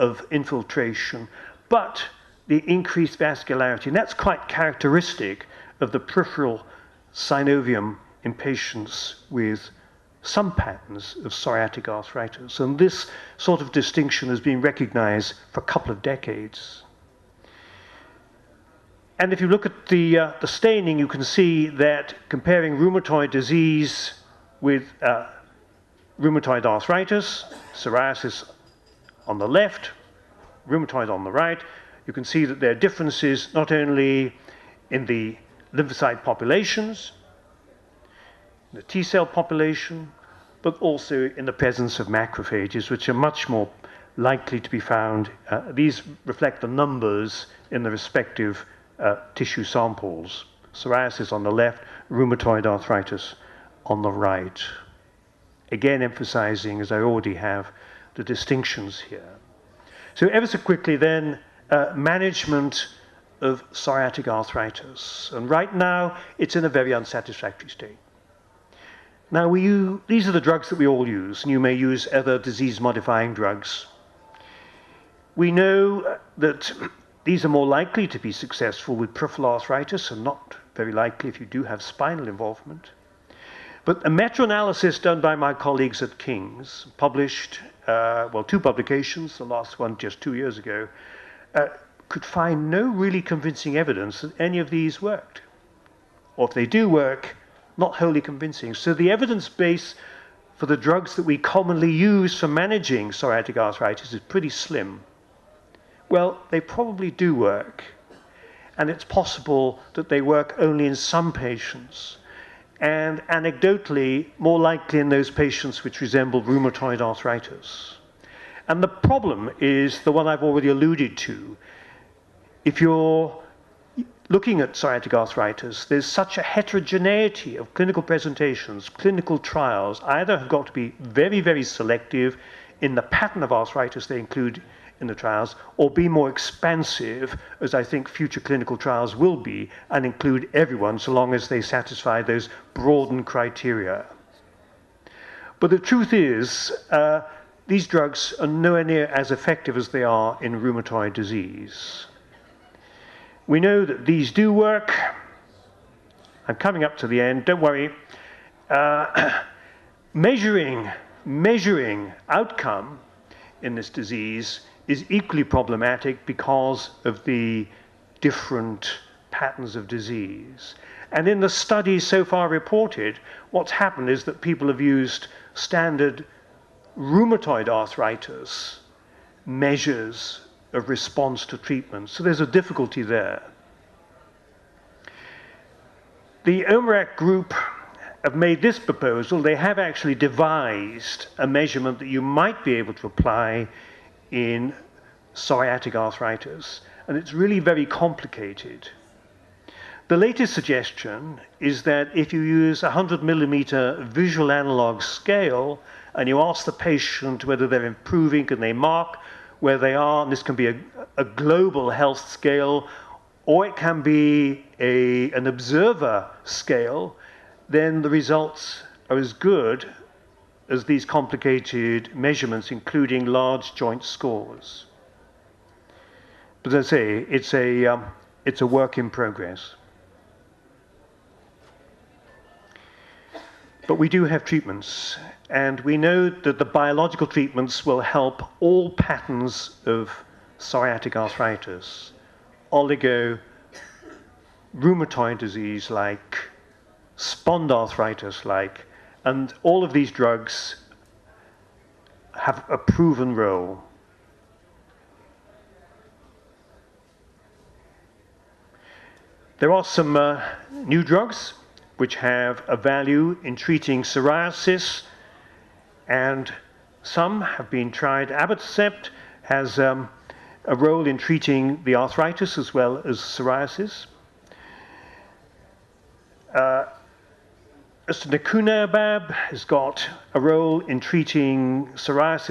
of infiltration, but the increased vascularity. And that's quite characteristic of the peripheral synovium in patients with some patterns of psoriatic arthritis. And this sort of distinction has been recognized for a couple of decades. And if you look at the staining, you can see that comparing rheumatoid disease with rheumatoid arthritis, psoriasis on the left, rheumatoid on the right, you can see that there are differences not only in the lymphocyte populations, the T cell population, but also in the presence of macrophages, which are much more likely to be found. These reflect the numbers in the respective tissue samples. Psoriasis on the left, rheumatoid arthritis on the right. Again, emphasizing, as I already have, the distinctions here. So ever so quickly then, management of psoriatic arthritis. And right now, it's in a very unsatisfactory state. Now, these are the drugs that we all use, and you may use other disease-modifying drugs. We know that these are more likely to be successful with peripheral arthritis and not very likely if you do have spinal involvement. But a meta-analysis done by my colleagues at King's, published, well, 2 publications, the last one just 2 years ago, could find no really convincing evidence that any of these worked. Or if they do work, not wholly convincing. So the evidence base for the drugs that we commonly use for managing psoriatic arthritis is pretty slim. Well, they probably do work. And it's possible that they work only in some patients. And anecdotally, more likely in those patients which resemble rheumatoid arthritis. And the problem is the one I've already alluded to. If you're looking at psoriatic arthritis, there's such a heterogeneity of clinical presentations, clinical trials, either have got to be very, very selective in the pattern of arthritis they include in the trials, or be more expansive, as I think future clinical trials will be, and include everyone so long as they satisfy those broadened criteria. But the truth is, these drugs are nowhere near as effective as they are in rheumatoid disease. We know that these do work. I'm coming up to the end, don't worry. Measuring outcome in this disease is equally problematic because of the different patterns of disease. And in the studies so far reported, what's happened is that people have used standard rheumatoid arthritis measures of response to treatment. So there's a difficulty there. The OMERAC group have made this proposal. They have actually devised a measurement that you might be able to apply in psoriatic arthritis, and it's really very complicated. The latest suggestion is that if you use a 100mm visual analog scale and you ask the patient whether they're improving, can they mark where they are, and this can be a global health scale, or it can be an observer scale, then the results are as good as these complicated measurements, including large joint scores. But as I say, it's a work in progress. But we do have treatments, and we know that the biological treatments will help all patterns of psoriatic arthritis, oligo, rheumatoid disease like, spondylarthritis like, and all of these drugs have a proven role. There are some new drugs which have a value in treating psoriasis, and some have been tried. Abatacept has a role in treating the arthritis as well as psoriasis. Ustekinumab has got a role in treating psoriasis